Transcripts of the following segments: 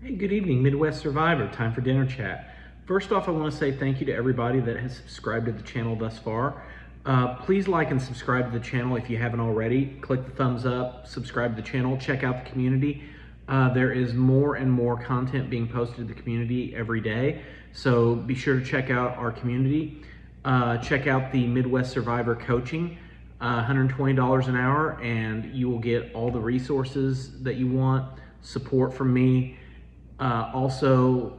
Hey, good evening, Midwest Survivor. Time for dinner chat. First off, I want to say thank you to everybody that has subscribed to the channel thus far. Please like and subscribe to the channel if you haven't already. Click the thumbs up, subscribe to the channel, check out the community. There is more and more content being posted to the community every day, so be sure to check out our community. Check out the Midwest Survivor coaching, $120 an hour, and you will get all the resources that you want, support from me. Also,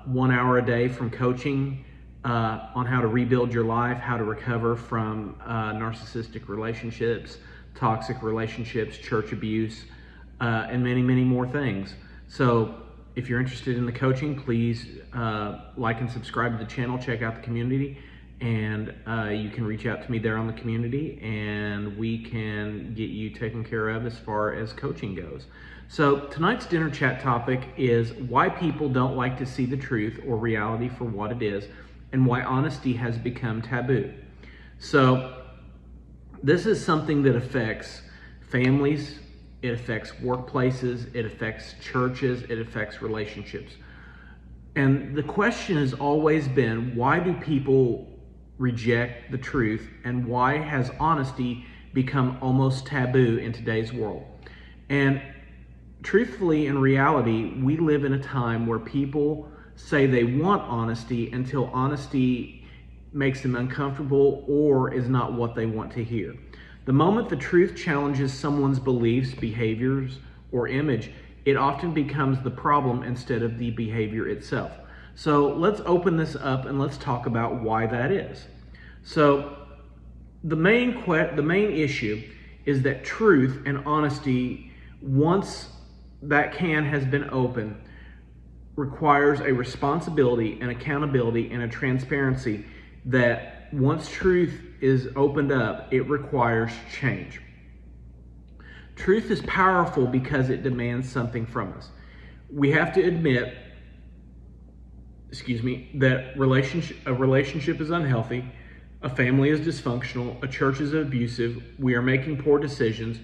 1 hour a day from coaching on how to rebuild your life, how to recover from narcissistic relationships, toxic relationships, church abuse, and many, many more things. So if you're interested in the coaching, please like and subscribe to the channel, check out the community, and you can reach out to me there on the community, and we can get you taken care of as far as coaching goes. So tonight's dinner chat topic is why people don't like to see the truth or reality for what it is, and why honesty has become taboo. So this is something that affects families, it affects workplaces, it affects churches, it affects relationships. And the question has always been, why do people reject the truth, and why has honesty become almost taboo in today's world? And truthfully, in reality, we live in a time where people say they want honesty until honesty makes them uncomfortable or is not what they want to hear. The moment the truth challenges someone's beliefs, behaviors, or image, it often becomes the problem instead of the behavior itself. So let's open this up and let's talk about why that is. So the main issue is that truth and honesty, once that can has been open, requires a responsibility, an accountability, and a transparency that once truth is opened up, it requires change. Truth is powerful because it demands something from us. We have to admit, that a relationship is unhealthy, a family is dysfunctional, a church is abusive, we are making poor decisions.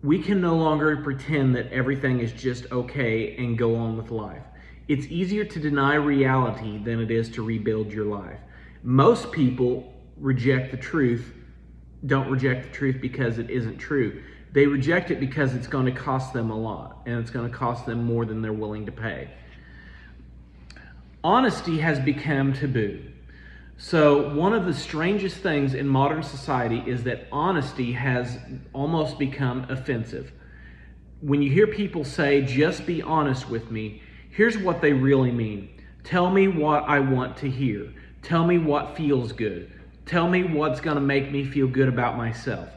We can no longer pretend that everything is just okay and go on with life. It's easier to deny reality than it is to rebuild your life. Most people reject the truth, don't reject the truth because it isn't true. They reject it because it's going to cost them a lot, and it's going to cost them more than they're willing to pay. Honesty has become taboo. So one of the strangest things in modern society is that honesty has almost become offensive. When you hear people say, just be honest with me, here's what they really mean. Tell me what I want to hear. Tell me what feels good. Tell me what's going to make me feel good about myself.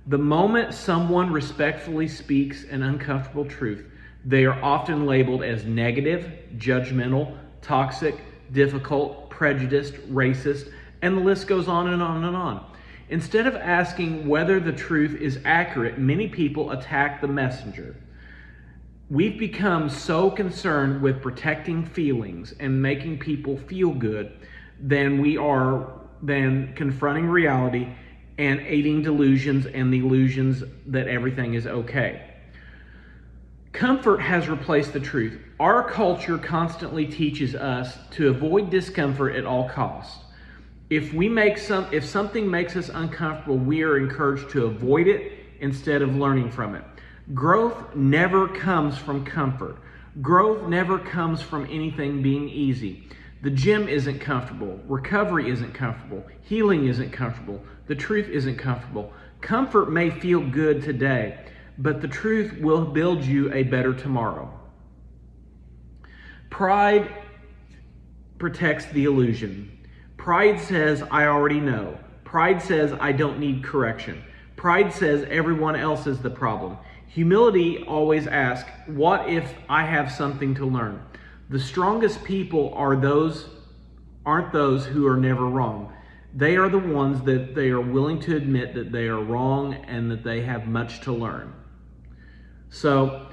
The moment someone respectfully speaks an uncomfortable truth, they are often labeled as negative, judgmental, toxic, difficult, prejudiced, racist, and the list goes on and on and on. Instead of asking whether the truth is accurate, many people attack the messenger. We've become so concerned with protecting feelings and making people feel good than confronting reality and aiding delusions and the illusions that everything is okay. Comfort has replaced the truth. Our culture constantly teaches us to avoid discomfort at all costs. If something makes us uncomfortable, we are encouraged to avoid it instead of learning from it. Growth never comes from comfort. Growth never comes from anything being easy. The gym isn't comfortable. Recovery isn't comfortable. Healing isn't comfortable. The truth isn't comfortable. Comfort may feel good today, but the truth will build you a better tomorrow. Pride protects the illusion. Pride says, I already know. Pride says, I don't need correction. Pride says, everyone else is the problem. Humility always asks, what if I have something to learn? The strongest people aren't those who are never wrong. They are the ones that they are willing to admit that they are wrong and that they have much to learn. So,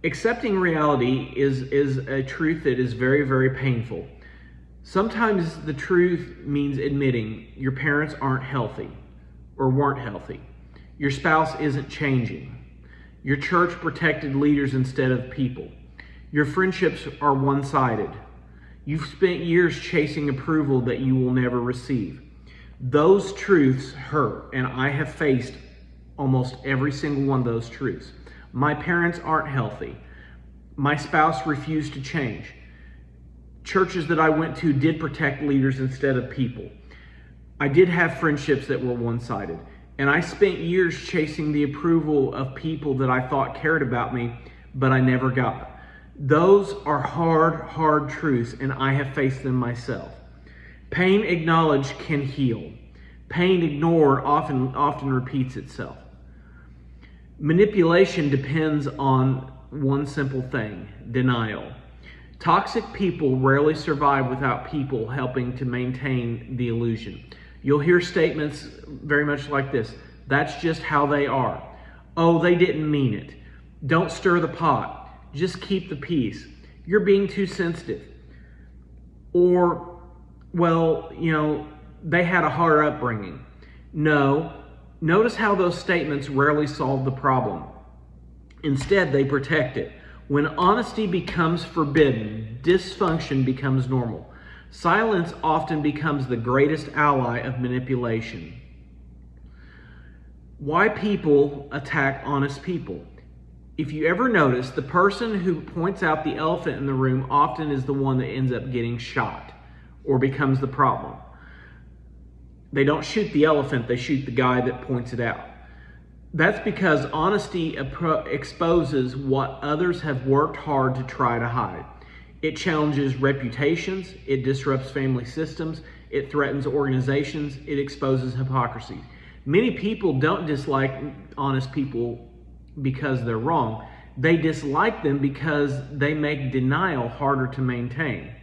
accepting reality is a truth that is very, very painful. Sometimes the truth means admitting your parents aren't healthy or weren't healthy. Your spouse isn't changing. Your church protected leaders instead of people. Your friendships are one-sided. You've spent years chasing approval that you will never receive. Those truths hurt, and I have faced almost every single one of those truths. My parents aren't healthy. My spouse refused to change. Churches that I went to did protect leaders instead of people. I did have friendships that were one-sided, and I spent years chasing the approval of people that I thought cared about me, but I never got. Those are hard truths, and I have faced them myself. Pain acknowledged can heal. Pain ignored often repeats itself. Manipulation depends on one simple thing: denial. Toxic people rarely survive without people helping to maintain the illusion. You'll hear statements very much like this: that's just how they are. Oh, they didn't mean it. Don't stir the pot. Just keep the peace. You're being too sensitive. Or, well, they had a hard upbringing. No. Notice how those statements rarely solve the problem. Instead, they protect it. When honesty becomes forbidden, dysfunction becomes normal. Silence often becomes the greatest ally of manipulation. Why people attack honest people? If you ever notice, the person who points out the elephant in the room often is the one that ends up getting shot or becomes the problem. They don't shoot the elephant, they shoot the guy that points it out. That's because honesty exposes what others have worked hard to try to hide. It challenges reputations, it disrupts family systems, it threatens organizations, it exposes hypocrisy. Many people don't dislike honest people because they're wrong. They dislike them because they make denial harder to maintain.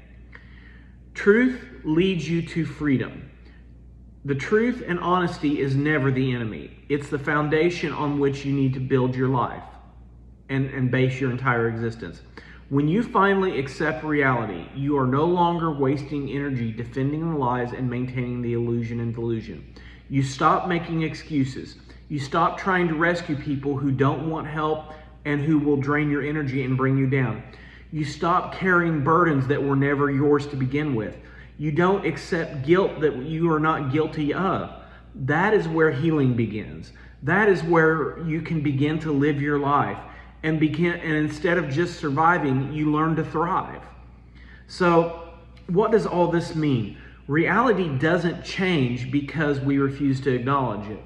Truth leads you to freedom. The truth and honesty is never the enemy. It's the foundation on which you need to build your life and base your entire existence. When you finally accept reality, you are no longer wasting energy defending the lies and maintaining the illusion and delusion. You stop making excuses. You stop trying to rescue people who don't want help and who will drain your energy and bring you down. You stop carrying burdens that were never yours to begin with. You don't accept guilt that you are not guilty of. That is where healing begins. That is where you can begin to live your life and instead of just surviving, you learn to thrive. So, what does all this mean? Reality doesn't change because we refuse to acknowledge it.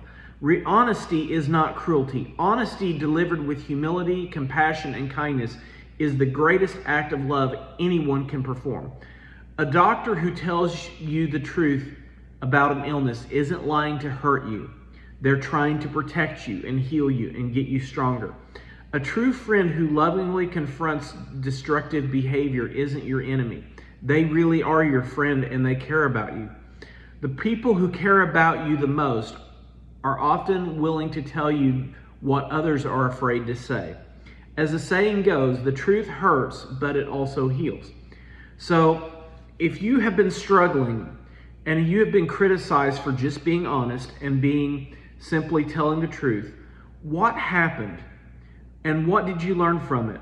Honesty is not cruelty. Honesty delivered with humility, compassion, and kindness is the greatest act of love anyone can perform. A doctor who tells you the truth about an illness isn't lying to hurt you. They're trying to protect you and heal you and get you stronger. A true friend who lovingly confronts destructive behavior isn't your enemy. They really are your friend and they care about you. The people who care about you the most are often willing to tell you what others are afraid to say. As the saying goes, the truth hurts, but it also heals. So, if you have been struggling and you have been criticized for just being honest and being simply telling the truth, what happened and what did you learn from it?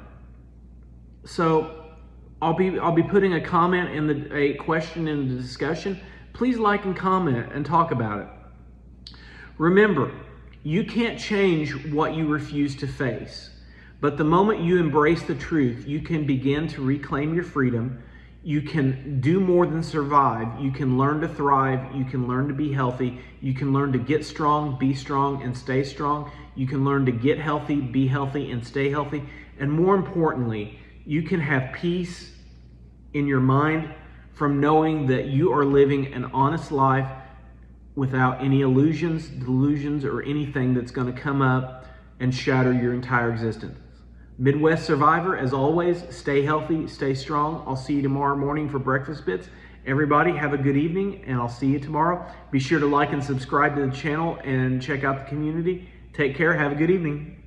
So, I'll be putting a comment in a question in the discussion. Please like and comment and talk about it. Remember, you can't change what you refuse to face. But the moment you embrace the truth, you can begin to reclaim your freedom. You can do more than survive. You can learn to thrive. You can learn to be healthy. You can learn to get strong, be strong, and stay strong. You can learn to get healthy, be healthy, and stay healthy. And more importantly, you can have peace in your mind from knowing that you are living an honest life without any illusions, delusions, or anything that's going to come up and shatter your entire existence. Midwest Survivor, as always, stay healthy, stay strong. I'll see you tomorrow morning for Breakfast Bits. Everybody, have a good evening, and I'll see you tomorrow. Be sure to like and subscribe to the channel and check out the community. Take care. Have a good evening.